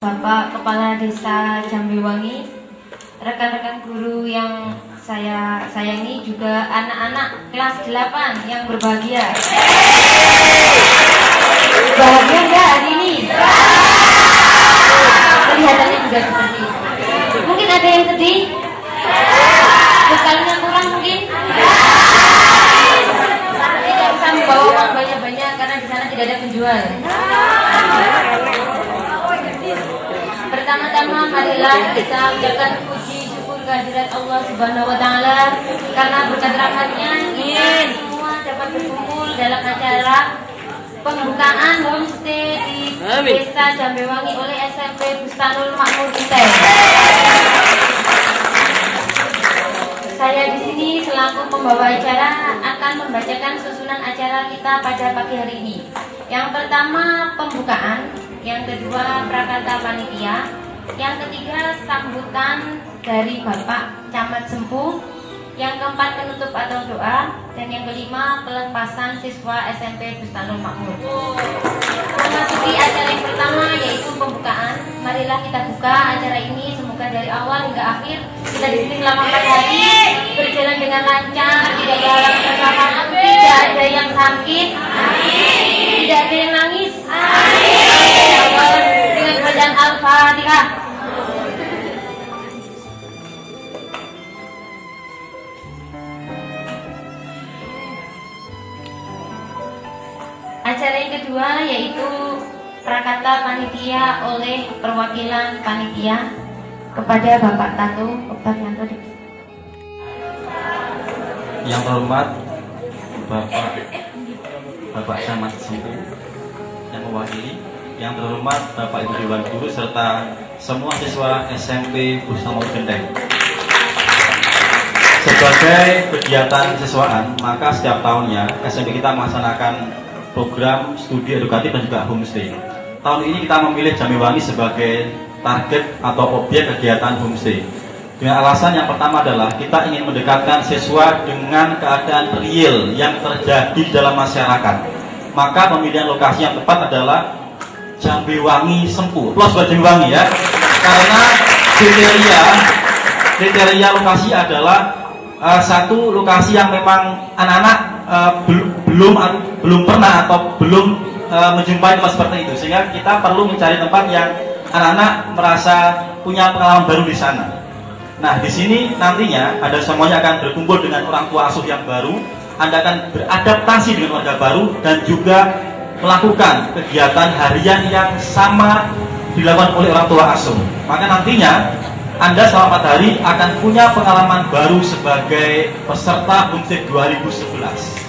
Bapak Kepala Desa Jambewangi, rekan-rekan guru yang saya sayangi, juga anak-anak kelas 8 yang berbahagia. Bahagia enggak hari ini? Kelihatannya juga seperti itu. Mungkin ada yang sedih? Bekalnya kurang mungkin? Tidak bisa membawa uang banyak-banyak karena di sana tidak ada penjual. Pertama-tama marilah kita ucapkan puji syukur kehadirat Allah Subhanahu wa taala karena berkat rahmatnya kita semua dapat berkumpul dalam acara pembukaan homestay di Desa Jambewangi oleh SMP Bustanul Makmur Kutai. Saya di sini selaku pembawa acara akan membacakan susunan acara kita pada pagi hari ini. Yang pertama pembukaan, yang kedua prakata panitia, yang ketiga sambutan dari Bapak Camat Sempu, yang keempat penutup atau doa, dan yang kelima pelepasan siswa SMP Bustanul Makmur. Memasuki acara yang pertama yaitu pembukaan. Marilah kita buka acara ini, semoga dari awal hingga akhir kita di sini selama 4 hari berjalan dengan lancar, tidak ada halangan kesalahan, tidak ada yang sakit, tidak ada yang nangis. Dengan bacaan Al-Fatihah. Acara yang kedua yaitu prakata panitia oleh perwakilan panitia kepada Bapak Tato Oktavianto. Yang terhormat Bapak Camat Sempu yang mewakili, yang terhormat Bapak Ibu Dewan Guru serta semua siswa SMP Bustanul Genteng. Sebagai kegiatan siswaan, maka setiap tahunnya SMP kita melaksanakan program studi edukatif dan juga homestay. Tahun ini kita memilih Jambewangi sebagai target atau objek kegiatan homestay. Dengan alasan yang pertama adalah kita ingin mendekatkan siswa dengan keadaan real yang terjadi dalam masyarakat. Maka pemilihan lokasi yang tepat adalah Jambewangi Sempu. Plus buat Jambewangi ya. Karena kriteria lokasi adalah satu lokasi yang memang anak-anak belum pernah atau belum menjumpai tempat seperti itu, sehingga kita perlu mencari tempat yang anak-anak merasa punya pengalaman baru di sana. Nah, di sini nantinya Anda semuanya akan berkumpul dengan orang tua asuh yang baru, Anda akan beradaptasi dengan warga baru dan juga melakukan kegiatan harian yang sama dilakukan oleh orang tua asuh. Maka nantinya Anda selama 4 hari akan punya pengalaman baru sebagai peserta homestay 2011.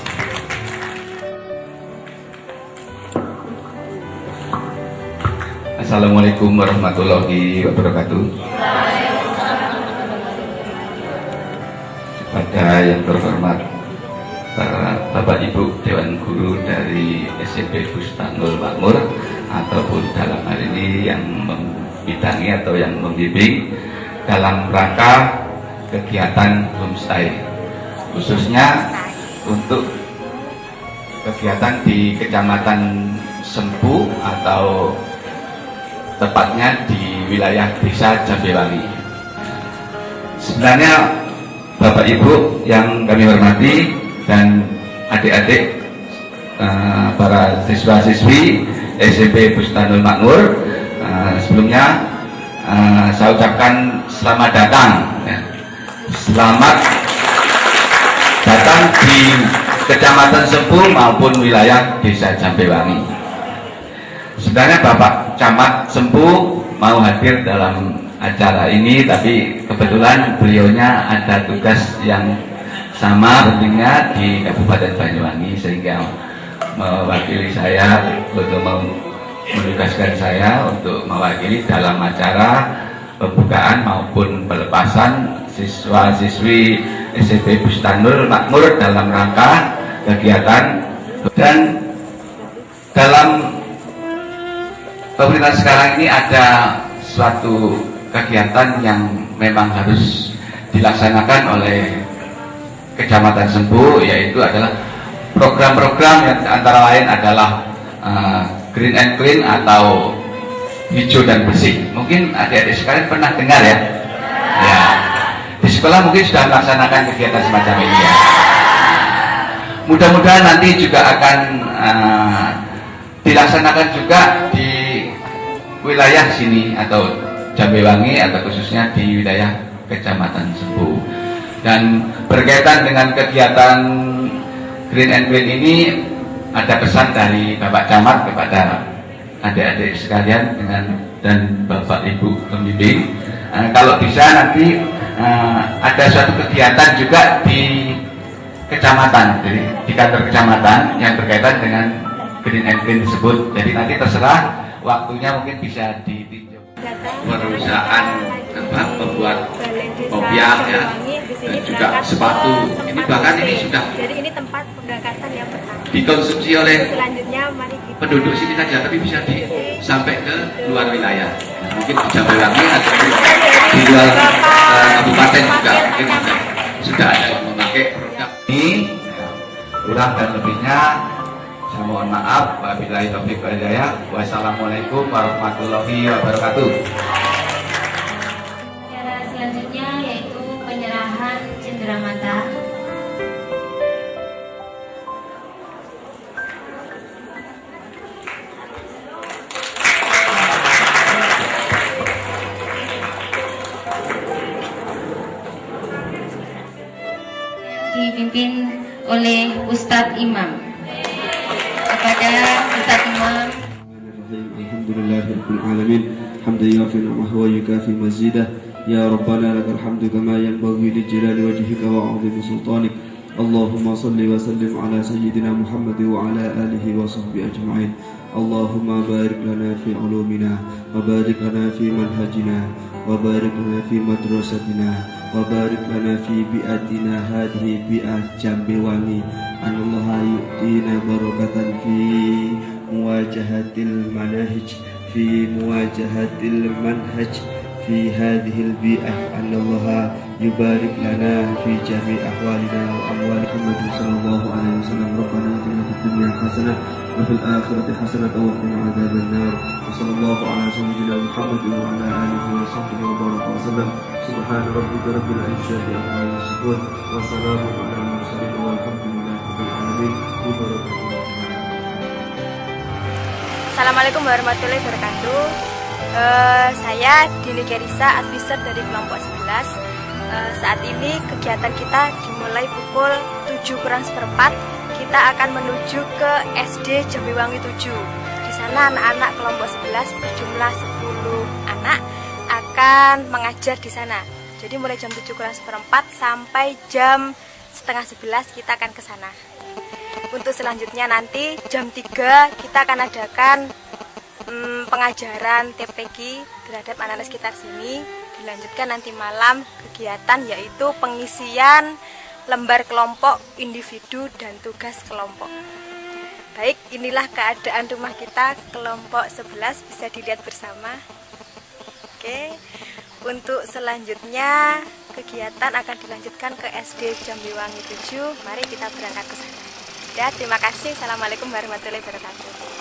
Assalamualaikum warahmatullahi wabarakatuh. Kepada yang terhormat para Bapak Ibu Dewan Guru dari SMP Bustanul Makmur ataupun dalam hal ini yang membidangi atau yang membimbing dalam rangka kegiatan homestay, khususnya untuk kegiatan di Kecamatan Sempu atau tepatnya di wilayah Desa Jambewangi. Sebenarnya Bapak Ibu yang kami hormati dan adik-adik para siswa-siswi SMP Bustanul Makmur, sebelumnya saya ucapkan selamat datang ya. Selamat datang di Kecamatan Sempu maupun wilayah Desa Jambewangi. Sebenarnya Bapak Camat Sempu mau hadir dalam acara ini, tapi kebetulan beliaunya ada tugas yang sama pentingnya di Kabupaten Banyuwangi, sehingga mewakili saya untuk menugaskan saya untuk mewakili dalam acara pembukaan maupun pelepasan siswa-siswi SMP Bustanul Makmur dalam rangka kegiatan. Dan dalam pemerintahan sekarang ini ada suatu kegiatan yang memang harus dilaksanakan oleh Kecamatan Sempu, yaitu adalah program-program yang antara lain adalah Green and Clean atau hijau dan bersih. Mungkin adik-adik sekalian pernah dengar ya? Ya. Di sekolah mungkin sudah melaksanakan kegiatan semacam ini ya. Mudah-mudahan nanti juga akan dilaksanakan juga di wilayah sini atau Jambewangi atau khususnya di wilayah Kecamatan Sempu. Dan berkaitan dengan kegiatan Green and Clean ini ada pesan dari Bapak Camat kepada adik-adik sekalian dan Bapak Ibu pembimbing. Kalau bisa nanti ada suatu kegiatan juga di kecamatan, jadi di kantor kecamatan yang berkaitan dengan Green and Clean tersebut. Jadi nanti terserah waktunya, mungkin bisa ditinjau. Perusahaan membuat kopiah ya, dan juga sepatu. Ini bahkan ini sudah jadi ini tempat pengangkatan yang pertama dikonsumsi oleh selanjutnya mari kita penduduk sini saja, tapi bisa sampai ke luar wilayah. Nah, mungkin di Jambewangi atau di luar kabupaten juga mungkin sudah ada yang memakai produk ini. Kurang dan lebihnya saya mohon maaf. Wabillahi taufiq wal hidayah. Wassalamualaikum warahmatullahi wabarakatuh. Acara selanjutnya yaitu penyerahan cenderamata. Dipimpin oleh Ustadz Imam. Kepada Ustadz Imam. Alhamdulillahirabbil alamin. Hamdan yafi ni'amahu wa yukafi mazidah. Ya Rabbana lakal hamdu kama yanbaghi li jalali wajhika wa 'azimi sultanik. Allahumma salli wa sallim ala sayyidina Muhammad wa ala alihi wa sahbihi ajma'in. Allahumma barik lana fi ulumina wa barik lana fi manhajina wa barik lana fi madrasatina wa barik lana fi bi'atina hadhihi bi'ah Jambewangi. Anallaha yu'tina barakatan fi muwajahatil manahij fi muwajahatil manhaj fi hadhil bi'ah. Anallaha yubarik lana fi jami' ahwalina wa amwali Muhammad sallallahu alaihi wasallam. Rabbana atina fid dunya hasanah wa fil akhirati hasanah wa qina adzaban nar. Sallallahu ala sayyidina Muhammad wa ala alihi wa sahbihi wa baraka wa sallam. Subhana rabbika rabbil izzati amma yasifun wa salamun ala al mursalin walhamdulillahi rabbil alamin. Assalamualaikum warahmatullahi wabarakatuh. Saya Dini Kerisa, advisor dari kelompok 11. Saat ini kegiatan kita dimulai pukul 7:45. Kita akan menuju ke SD Jambewangi 7. Di sana anak-anak kelompok 11 berjumlah 10 anak akan mengajar di sana. Jadi mulai jam 7:45 sampai jam setengah 11 kita akan ke sana. Untuk selanjutnya nanti jam 3 kita akan adakan pengajaran TPQ terhadap anak-anak sekitar sini. Dilanjutkan nanti malam kegiatan yaitu pengisian lembar kelompok, individu, dan tugas kelompok. Baik, inilah keadaan rumah kita kelompok 11, bisa dilihat bersama. Oke, untuk selanjutnya kegiatan akan dilanjutkan ke SD Jambewangi 7. Mari kita berangkat ke sana. Ya, terima kasih. Assalamualaikum warahmatullahi wabarakatuh.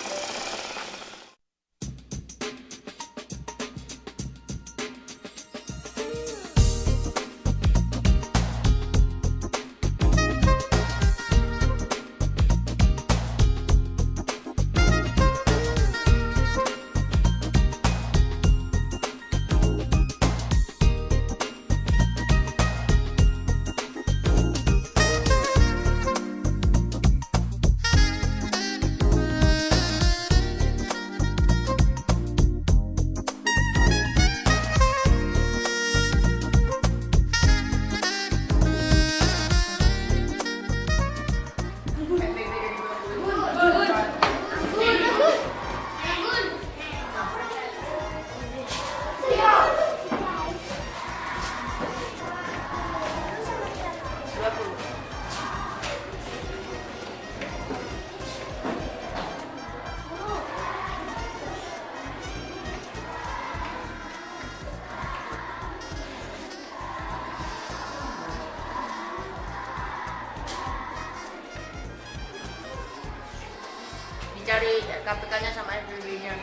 Dicari KPK-nya sama FBB-nya.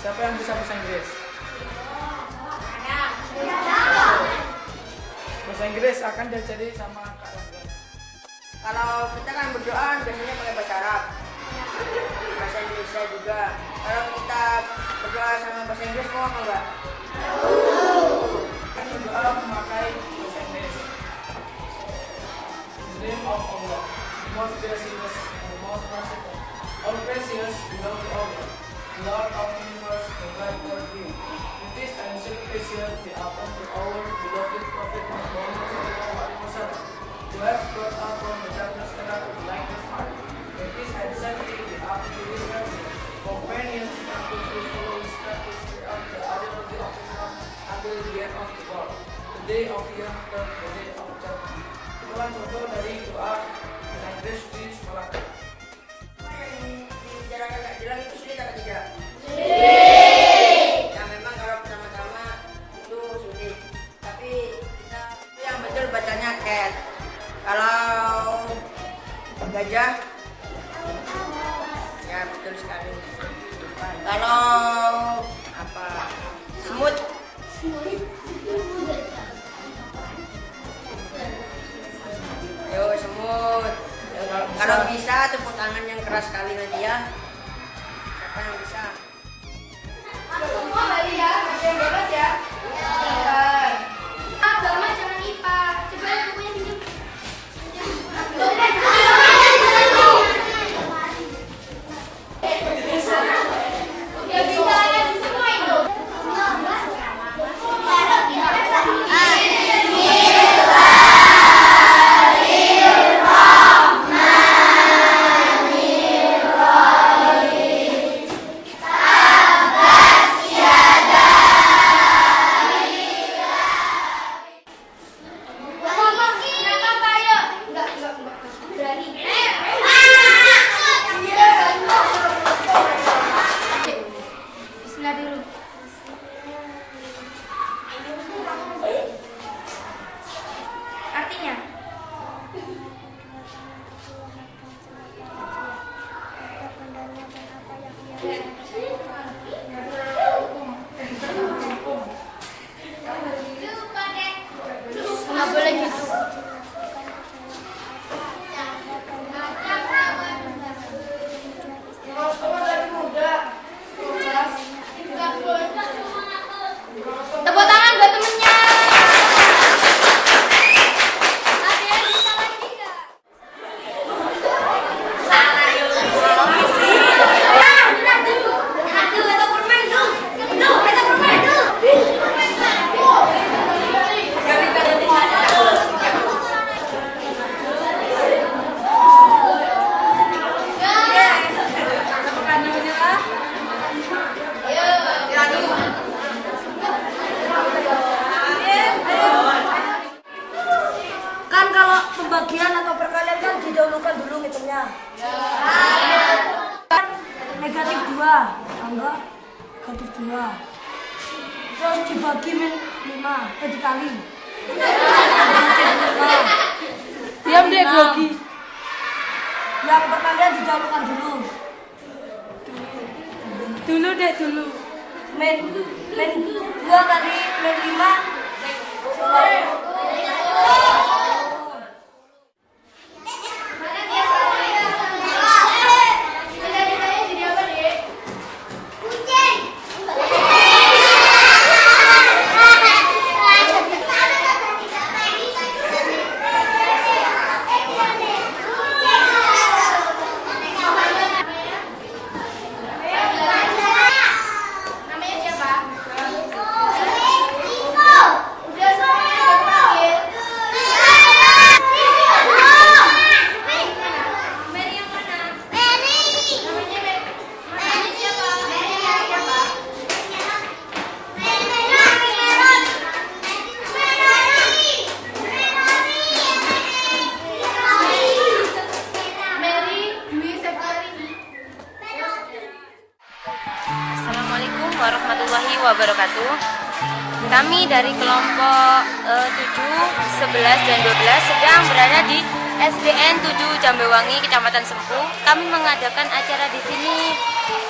Siapa yang bisa bahasa Inggris? Bahasa Inggris akan diajari sama Kak Rangga. Kalau kita kan berdoa biasanya pakai bahasa Arab, bahasa Indonesia juga. Kalau kita berdoa sama bahasa Inggris mau apa enggak? Berdoa memakai bahasa Inggris. In the name of Allah, the most gracious and the most merciful. All praises belong to Allah, the Lord of the universe, the God of you. With this and salutation be upon to our beloved Prophet Muhammad SAW, who has brought us from the darkness era to the light of heart. With this and safety be upon to his family, companions, and those who follow his practice throughout the ideology of Islam until the end of the world, the day of the hereafter, the day of judgment. Itulah contoh dari doa bahasa Inggris di sekolah. Dijalankan Kak Gilang itu sulit atau tidak? Ya memang kalau pertama-tama itu sulit, tapi kita yang betul bacanya cat. Kalau gajah, ya betul sekali. Kalau apa? Semut. Yo semut. Kalau bisa tepuk tangan yang keras sekali nanti ya. Siapa yang bisa? Semua balik ya, ada yang bebas ya. Agama jangan IPA. Coba bukunya pinjam. Ya bisa ya semua itu. Bismillah dulu. Artinya? Nggak boleh gitu. Tepuk tangan buat temennya. Ada yang bisa lagi nggak? Kan kalau pembagian atau perkalian kan didahulukan dulu ngitungnya. Kan negatif 2, enggak? Negatif 2. Terus dibagi min 5, dikali. Diam deh grogi. Yang perkalian didahulukan dulu. Dulu. Min 2 kali min 5. Jadi apa deh? Namanya siapa? Udah sampai. warahmatullahi wabarakatuh. Kami dari kelompok 7, 11, dan 12 sedang berada di SDN 7 Jambewangi, Kecamatan Sempu. Kami mengadakan acara di sini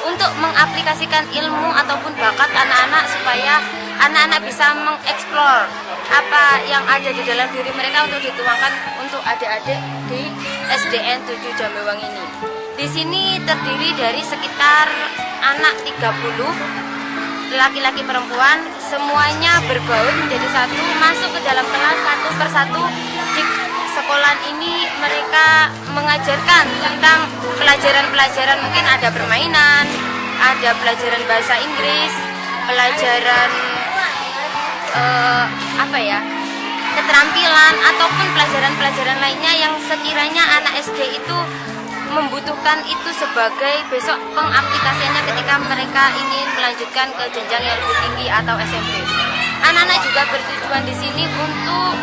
untuk mengaplikasikan ilmu ataupun bakat anak-anak supaya anak-anak bisa mengeksplor apa yang ada di dalam diri mereka untuk dituangkan untuk adik-adik di SDN 7 Jambewangi ini. Di sini terdiri dari sekitar anak 30 laki-laki perempuan, semuanya berbaur menjadi satu, masuk ke dalam kelas satu persatu. Di sekolah ini mereka mengajarkan tentang pelajaran-pelajaran, mungkin ada permainan, ada pelajaran bahasa Inggris, pelajaran keterampilan ataupun pelajaran-pelajaran lainnya yang sekiranya anak SD itu membutuhkan itu sebagai besok pengaplikasiannya ketika mereka ingin melanjutkan ke jenjang yang lebih tinggi atau SMP. Anak-anak juga bertujuan di sini untuk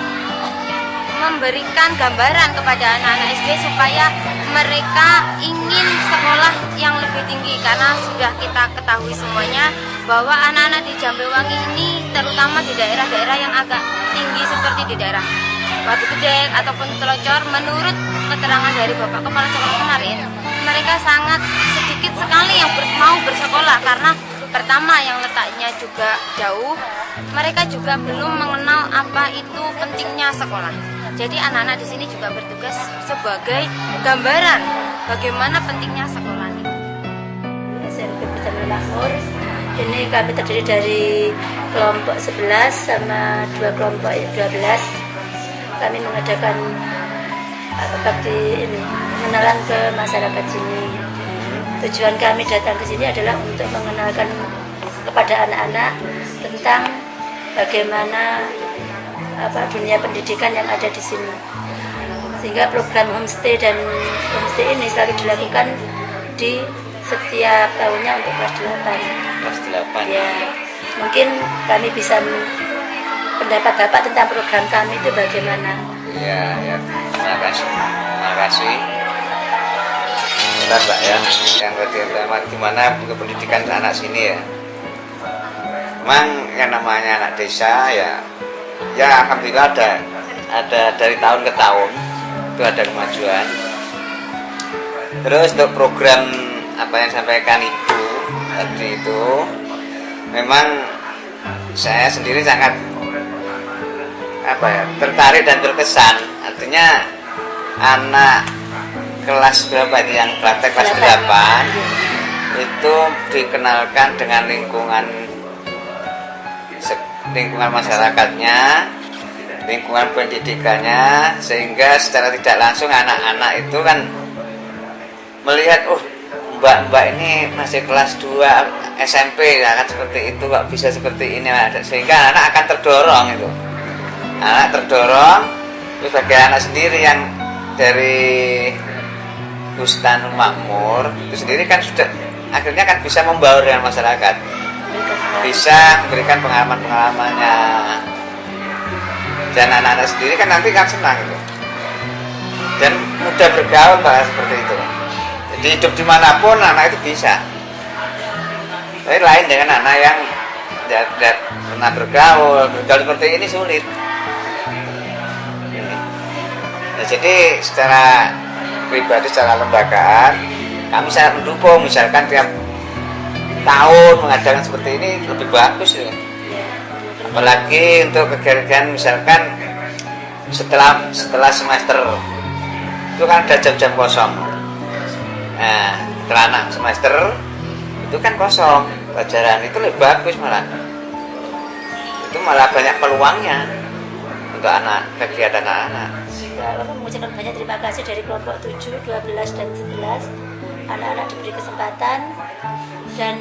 memberikan gambaran kepada anak-anak SD supaya mereka ingin sekolah yang lebih tinggi, karena sudah kita ketahui semuanya bahwa anak-anak di Jambewangi ini terutama di daerah-daerah yang agak tinggi seperti di daerah Batu Gede ataupun Telocor, menurut keterangan dari Bapak Kepala Sekolah kemarin, mereka sangat sedikit sekali yang mau bersekolah karena pertama yang letaknya juga jauh, mereka juga belum mengenal apa itu pentingnya sekolah. Jadi anak-anak di sini juga bertugas sebagai gambaran bagaimana pentingnya sekolah itu. SMP Jamil Makmur ini kami terdiri dari kelompok 11 sama 2 kelompok 12. Kami mengadakan bakti ini, pengenalan ke masyarakat sini. Tujuan kami datang ke sini adalah untuk mengenalkan kepada anak-anak tentang bagaimana dunia pendidikan yang ada di sini. Sehingga program homestay dan homestay ini selalu dilakukan di setiap tahunnya untuk kelas 8. Kelas 8. Ya, mungkin kami bisa pendapat Bapak tentang program kami itu bagaimana? Ya, terima kasih. Benar Pak ya, yang pertama gimana pendidikan anak sini ya. Memang yang namanya anak desa ya alhamdulillah ada dari tahun ke tahun itu ada kemajuan. Terus untuk program apa yang disampaikan Ibu tadi itu, memang saya sendiri sangat tertarik dan terkesan. Artinya anak kelas berapa ini yang praktek kelas 8 itu dikenalkan dengan lingkungan masyarakatnya, lingkungan pendidikannya, sehingga secara tidak langsung anak-anak itu kan melihat, oh mbak ini masih kelas 2 SMP ya kan, seperti itu kok bisa seperti ini, sehingga anak akan terdorong itu. Anak terdorong, terus bagi anak sendiri yang dari Bustanul Makmur itu sendiri kan sudah akhirnya kan bisa membaur dengan masyarakat, bisa memberikan pengalaman-pengalamannya, dan anak-anak sendiri kan nanti kan senang itu dan mudah bergaul Pak, seperti itu. Jadi hidup dimanapun anak itu bisa. Tapi lain dengan anak yang tidak pernah bergaul seperti ini sulit. Nah, jadi secara pribadi, secara lembagaan, kami sangat mendukung. Misalkan tiap tahun mengadakan seperti ini lebih bagus ya. Apalagi untuk kegiatan misalkan setelah semester itu kan ada jam-jam kosong. Nah, setelah anak semester itu kan kosong pelajaran, itu lebih bagus malah. Itu malah banyak peluangnya untuk kegiatan anak-anak. Bapak mengucapkan banyak terima kasih dari kelompok 7, 12, dan 11. Anak-anak diberi kesempatan, dan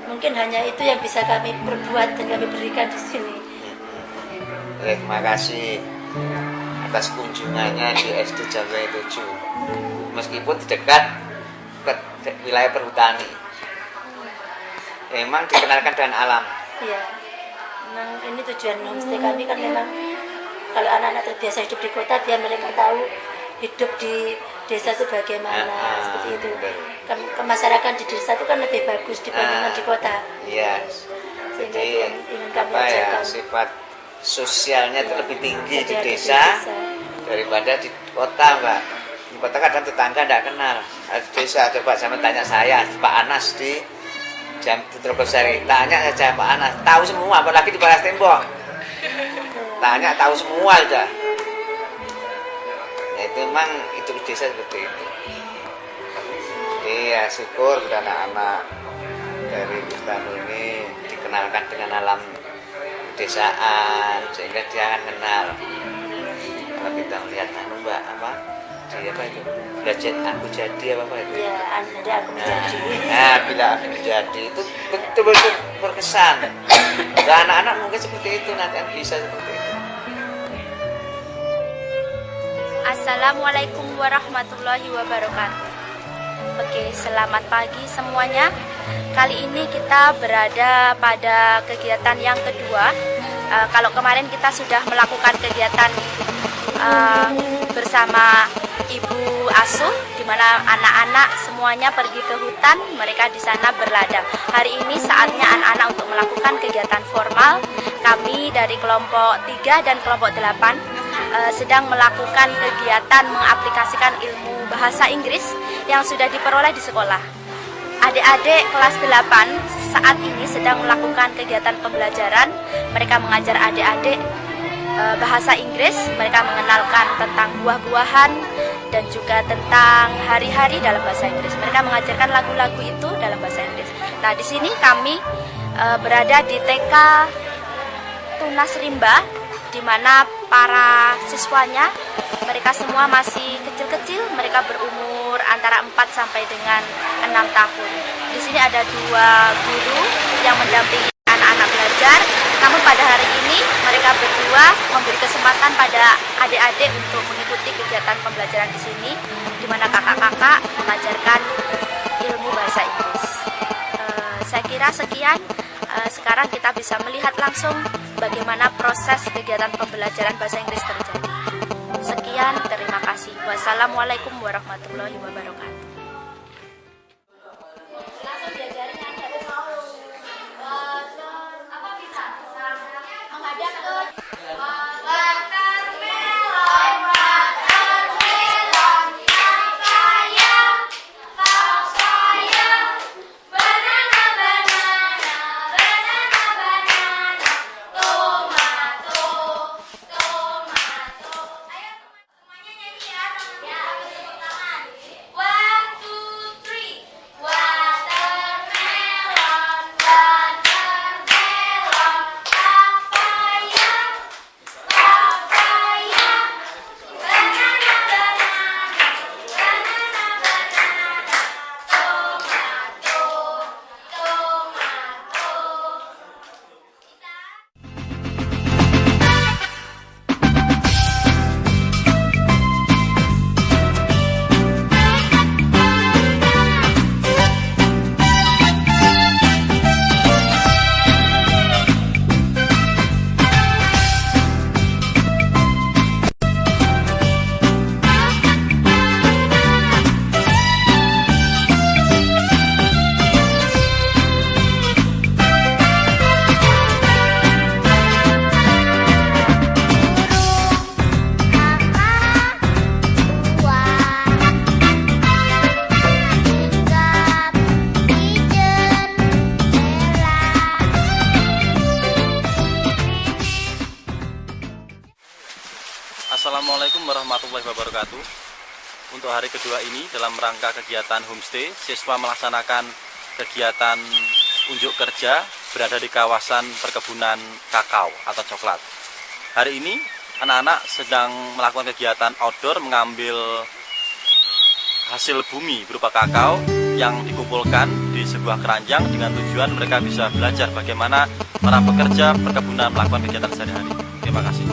mungkin hanya itu yang bisa kami perbuat dan kami berikan di sini. Terima kasih atas kunjungannya di SD Jambewangi 7. Meskipun dekat ke wilayah perhutani, memang dikenalkan dengan alam. Iya, memang ini tujuan homestay kami kan memang kalau anak-anak terbiasa hidup di kota, biar mereka tahu hidup di desa itu bagaimana, seperti itu. Kemasyarakatan di desa itu kan lebih bagus dibandingkan di kota. Iya. Jadi sifat sosialnya itu lebih tinggi di desa daripada di kota, Mbak. di kota kadang tetangga tidak kenal. Desa coba sama tanya saya, Pak Anas di Jam Trogosari, tanya saja Pak Anas, tahu semua, apalagi di balas tembok. Tanya tahu semua aja. Ya, itu memang itu desa seperti itu. Jadi ya syukur kepada anak-anak dari Ustaz ini dikenalkan dengan alam desaan sehingga dia akan kenal. Kalau kita melihat Mbak apa di apa itu belajar aku jadi apa itu Ya, Anda aku menjadi. nah bila aku menjadi itu betul-betul berkesan. Dan anak-anak mungkin seperti itu nanti bisa seperti itu. Assalamualaikum warahmatullahi wabarakatuh. Oke, selamat pagi semuanya. Kali ini kita berada pada kegiatan yang kedua. Kalau kemarin kita sudah melakukan kegiatan bersama Ibu Asuh, di mana anak-anak semuanya pergi ke hutan, mereka di sana berladang. Hari ini saatnya anak-anak untuk melakukan kegiatan formal. Kami dari kelompok 3 dan kelompok 8 sedang melakukan kegiatan mengaplikasikan ilmu bahasa Inggris yang sudah diperoleh di sekolah. Adik-adik kelas 8 saat ini sedang melakukan kegiatan pembelajaran. Mereka mengajar adik-adik bahasa Inggris, mereka mengenalkan tentang buah-buahan dan juga tentang hari-hari dalam bahasa Inggris. Mereka mengajarkan lagu-lagu itu dalam bahasa Inggris. Nah, di sini kami berada di TK Tunas Rimba, di mana para siswanya mereka semua masih kecil-kecil, mereka berumur antara 4 sampai dengan 6 tahun. Di sini ada 2 guru yang mendampingi anak-anak belajar. Namun pada hari ini mereka berdua memberi kesempatan pada adik-adik untuk mengikuti kegiatan pembelajaran di sini, di mana kakak-kakak mengajarkan ilmu bahasa Inggris. Saya kira sekian. Sekarang kita bisa melihat langsung bagaimana proses kegiatan pembelajaran bahasa Inggris terjadi. Sekian, terima kasih. Wassalamualaikum warahmatullahi wabarakatuh. Langsung diajarin aja. Apa bisa? Menghadap ke Assalamualaikum warahmatullahi wabarakatuh. Untuk hari kedua ini dalam rangka kegiatan homestay, siswa melaksanakan kegiatan unjuk kerja berada di kawasan perkebunan kakao atau coklat. Hari ini anak-anak sedang melakukan kegiatan outdoor mengambil hasil bumi berupa kakao yang dikumpulkan di sebuah keranjang dengan tujuan mereka bisa belajar bagaimana para pekerja perkebunan melakukan kegiatan sehari-hari. Terima kasih.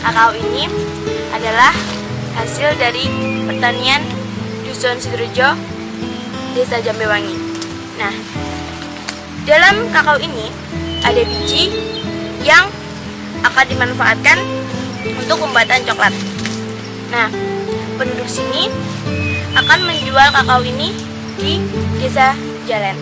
kakao ini adalah hasil dari pertanian Dusun Sidorejo, Desa Jambewangi. Nah, dalam kakao ini ada biji yang akan dimanfaatkan untuk pembuatan coklat. Nah, penduduk sini akan menjual kakao ini di Desa Jalan.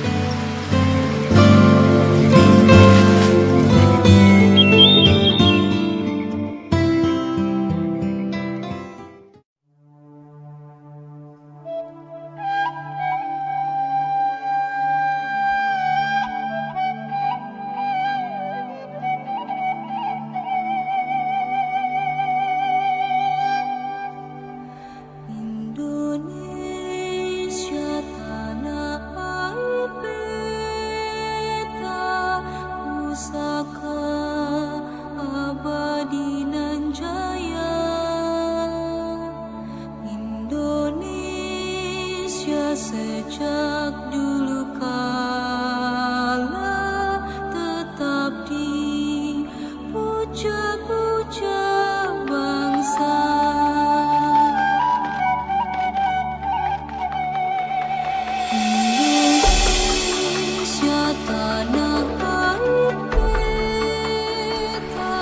Sejak dulu kala tetap dipuja-puja bangsa. Indonesia tanah air beta.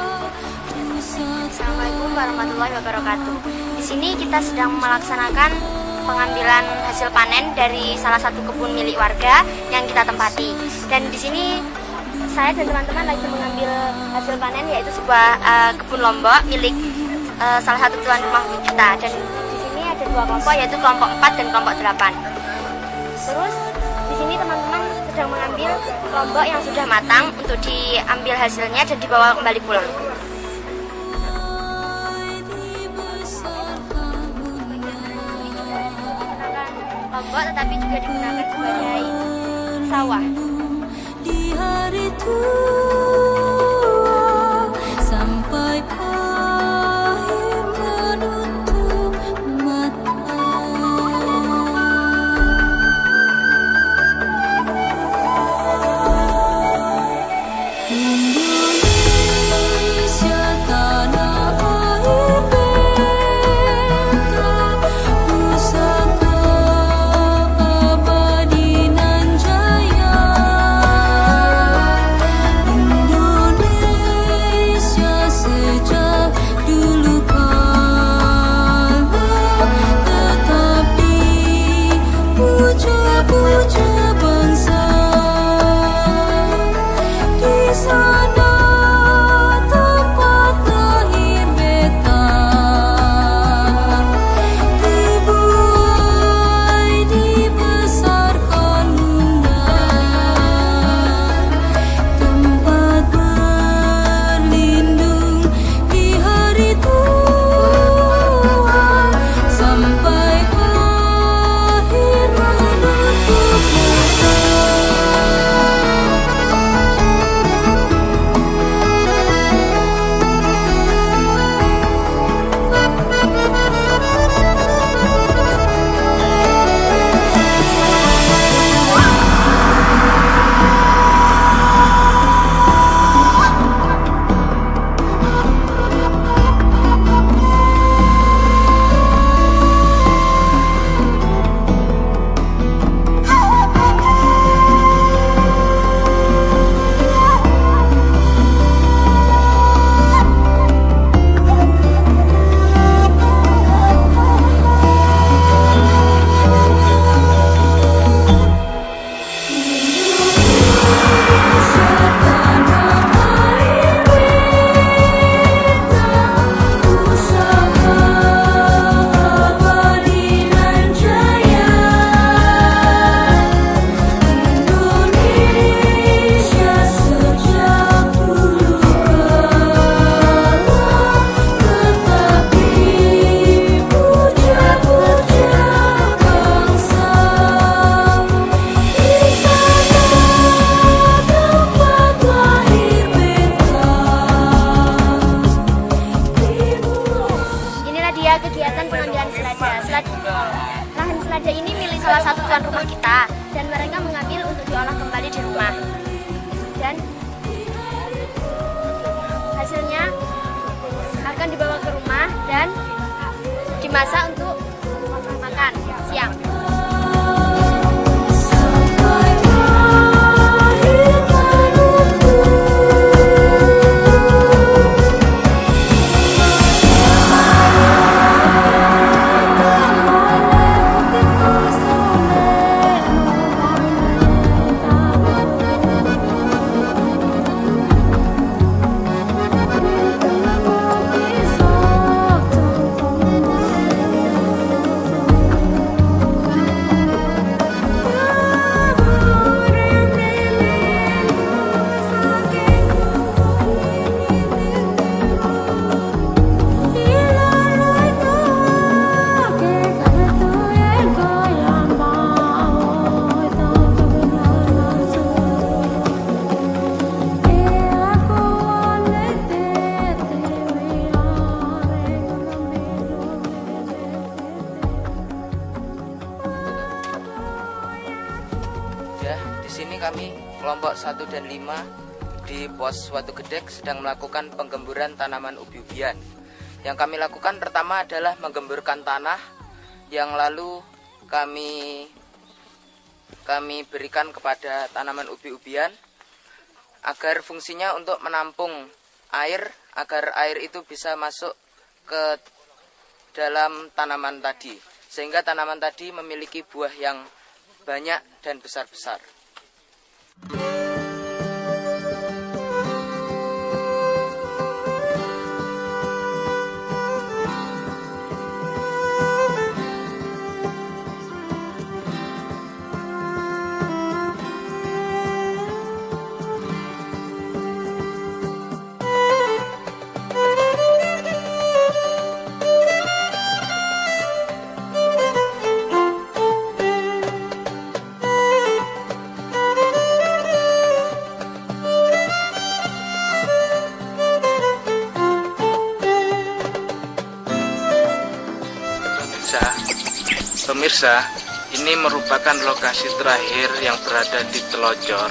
Assalamualaikum warahmatullahi wabarakatuh. Di sini kita sedang melaksanakan pengambilan hasil panen dari salah satu kebun milik warga yang kita tempati. Dan di sini saya dan teman-teman lagi mengambil hasil panen, yaitu sebuah kebun lombok milik salah satu tuan rumah kita. Dan di sini ada dua kelompok, yaitu kelompok 4 dan kelompok 8. Terus di sini teman-teman sedang mengambil lombok yang sudah matang untuk diambil hasilnya dan dibawa kembali pulang. Lombok tetapi juga digunakan sebagai sawah. Di hari tua sampai akhir menutup mata. Indonesia tanah air beta, pusaka abadi nan jaya. Indonesia sejak dulu kala tetap dipuja-puja bangsa. Di sana tempat lahir beta, dibuai dibesarkan bunda, tempat berlindung di hari tua sampai akhir menutup mata. Kegiatan pengambilan selada. Lahan selada ini milik salah satu tuan rumah kita dan mereka mengambil untuk diolah kembali di rumah. Dan hasilnya akan dibawa dan dimasak untuk makan siang. Di sini kami kelompok 1 dan 5 di pos Watu Gedek sedang melakukan penggemburan tanaman ubi-ubian. Yang kami lakukan pertama adalah menggemburkan tanah yang lalu kami berikan kepada tanaman ubi-ubian agar fungsinya untuk menampung air agar air itu bisa masuk ke dalam tanaman tadi sehingga tanaman tadi memiliki buah yang banyak dan besar-besar. Pemirsa, ini merupakan lokasi terakhir yang berada di Telocor.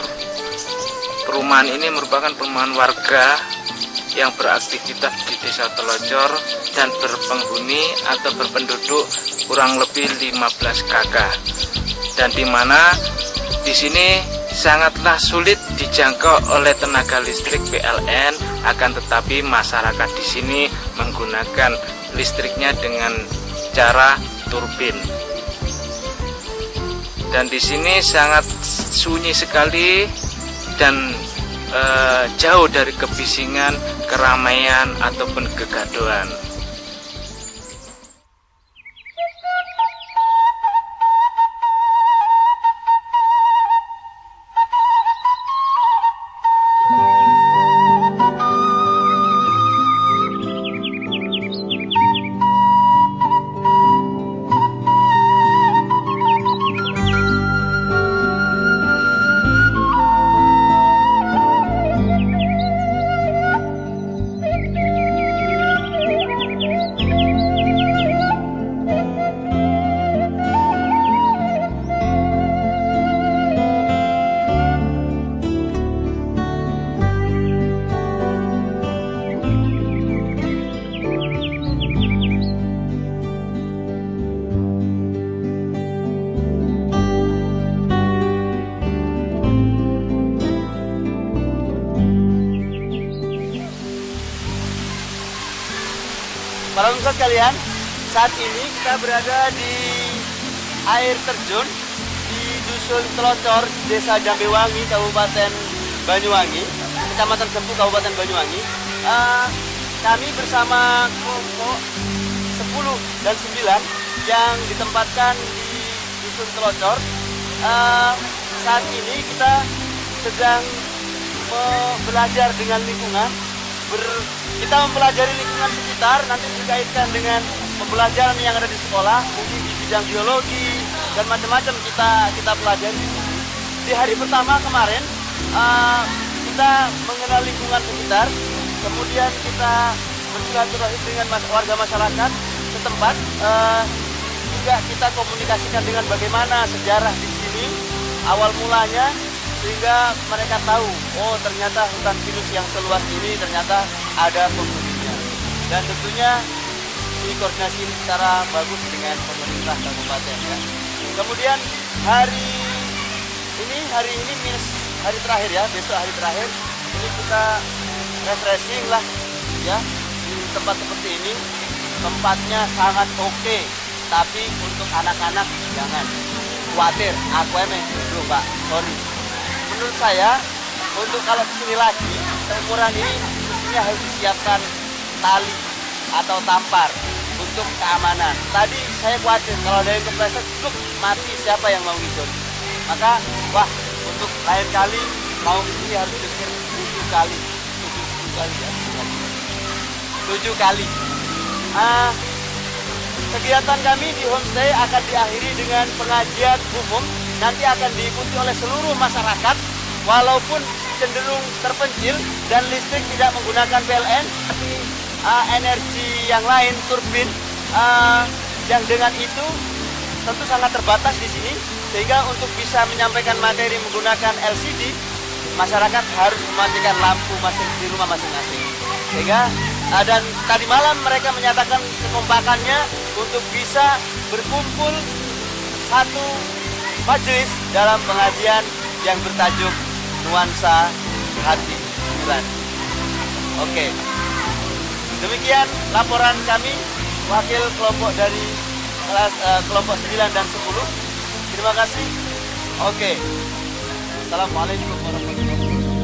Perumahan ini merupakan perumahan warga yang beraktivitas di Desa Telocor dan berpenghuni atau berpenduduk kurang lebih 15 kakak. Dan di mana di sini sangatlah sulit dijangkau oleh tenaga listrik PLN, akan tetapi masyarakat di sini menggunakan listriknya dengan cara turbin. Dan di sini sangat sunyi sekali dan jauh dari kebisingan, keramaian ataupun kegaduhan. Para pemirsa sekalian, saat ini kita berada di air terjun di Dusun Telocor, Desa Jambewangi, Kabupaten Banyuwangi, Kecamatan Sempu, Kabupaten Banyuwangi. Kami bersama kelompok 10 dan 9 yang ditempatkan di Dusun Telocor. Saat ini kita sedang belajar dengan lingkungan. Kita mempelajari lingkungan sekitar, nanti dikaitkan dengan pembelajaran yang ada di sekolah, mungkin di bidang biologi dan macam-macam kita pelajari. Di hari pertama kemarin kita mengenal lingkungan sekitar, kemudian kita bersilaturahmi dengan warga masyarakat setempat, juga kita komunikasikan dengan bagaimana sejarah di sini awal mulanya, sehingga mereka tahu, oh ternyata hutan pinus yang seluas ini ternyata ada penghuninya. Dan tentunya dikoordinasiin secara bagus dengan pemerintah kabupaten ya. Kemudian hari ini minus hari terakhir ya, besok hari terakhir ini kita refreshing lah ya di tempat seperti ini. Tempatnya sangat oke, tapi untuk anak-anak jangan khawatir. Aku emang dulu Pak, sorry. Menurut saya untuk kalau kesini lagi seumuran ini mestinya harus disiapkan tali atau tampar untuk keamanan. Tadi saya khawatir kalau ada yang kepleset mati, siapa yang mau ngikut. Maka wah, untuk lain kali mau ini harus pikir 7 kali ya. 7 kali. Kegiatan kami di homestay akan diakhiri dengan pengajian umum. Nanti akan diikuti oleh seluruh masyarakat walaupun cenderung terpencil dan listrik tidak menggunakan PLN, tapi energi yang lain, turbin, yang dengan itu tentu sangat terbatas di sini, sehingga untuk bisa menyampaikan materi menggunakan LCD, masyarakat harus mematikan lampu di rumah masing-masing. Sehingga dan tadi malam mereka menyatakan kekompakannya untuk bisa berkumpul satu majelis dalam pengajian yang bertajuk Nuansa Hati Nurani. Oke. Demikian laporan kami, wakil kelompok dari kelas kelompok 9 dan 10. Terima kasih. Oke. Assalamualaikum warahmatullahi wabarakatuh.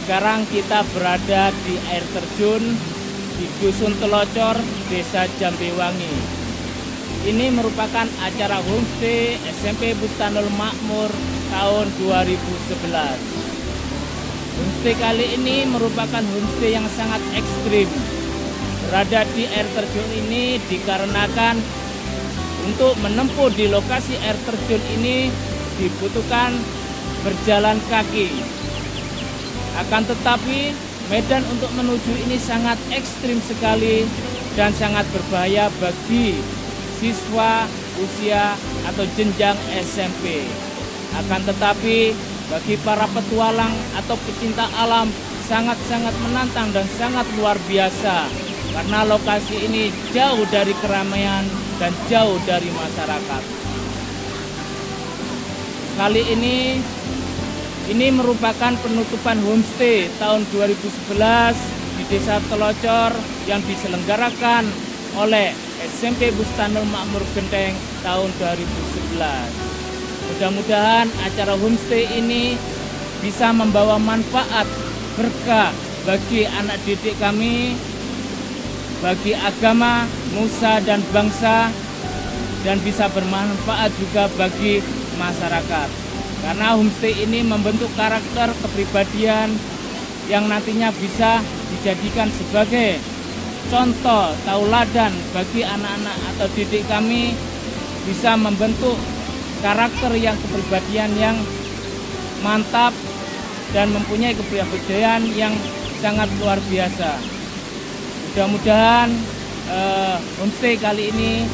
Sekarang kita berada di air terjun di Dusun Telocor, Desa Jambewangi. Ini merupakan acara homestay SMP Bustanul Makmur tahun 2011. Homestay kali ini merupakan homestay yang sangat ekstrim. Berada di air terjun ini dikarenakan untuk menempuh di lokasi air terjun ini dibutuhkan berjalan kaki. Akan tetapi medan untuk menuju ini sangat ekstrim sekali dan sangat berbahaya bagi siswa usia atau jenjang SMP. Akan tetapi bagi para petualang atau pecinta alam sangat-sangat menantang dan sangat luar biasa karena lokasi ini jauh dari keramaian dan jauh dari masyarakat. Kali ini merupakan penutupan homestay tahun 2011 di Desa Telocor yang diselenggarakan oleh SMP Bustanul Makmur Genteng tahun 2011. Mudah-mudahan acara homestay ini bisa membawa manfaat berkah bagi anak didik kami, bagi agama, nusa dan bangsa, dan bisa bermanfaat juga bagi masyarakat. Karena homestay ini membentuk karakter kepribadian yang nantinya bisa dijadikan sebagai contoh tauladan bagi anak-anak atau didik kami, bisa membentuk karakter yang kepribadian yang mantap dan mempunyai kepribadian yang sangat luar biasa. Mudah-mudahan homestay kali ini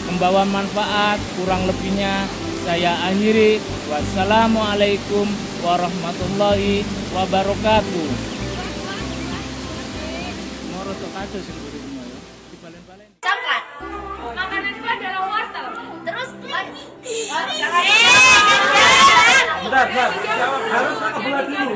membawa manfaat. Kurang lebihnya saya akhiri. Wassalamualaikum warahmatullahi wabarakatuh. Coklat. Makanan itu adalah wortel. Terus Bentar, harus kebelah dulu.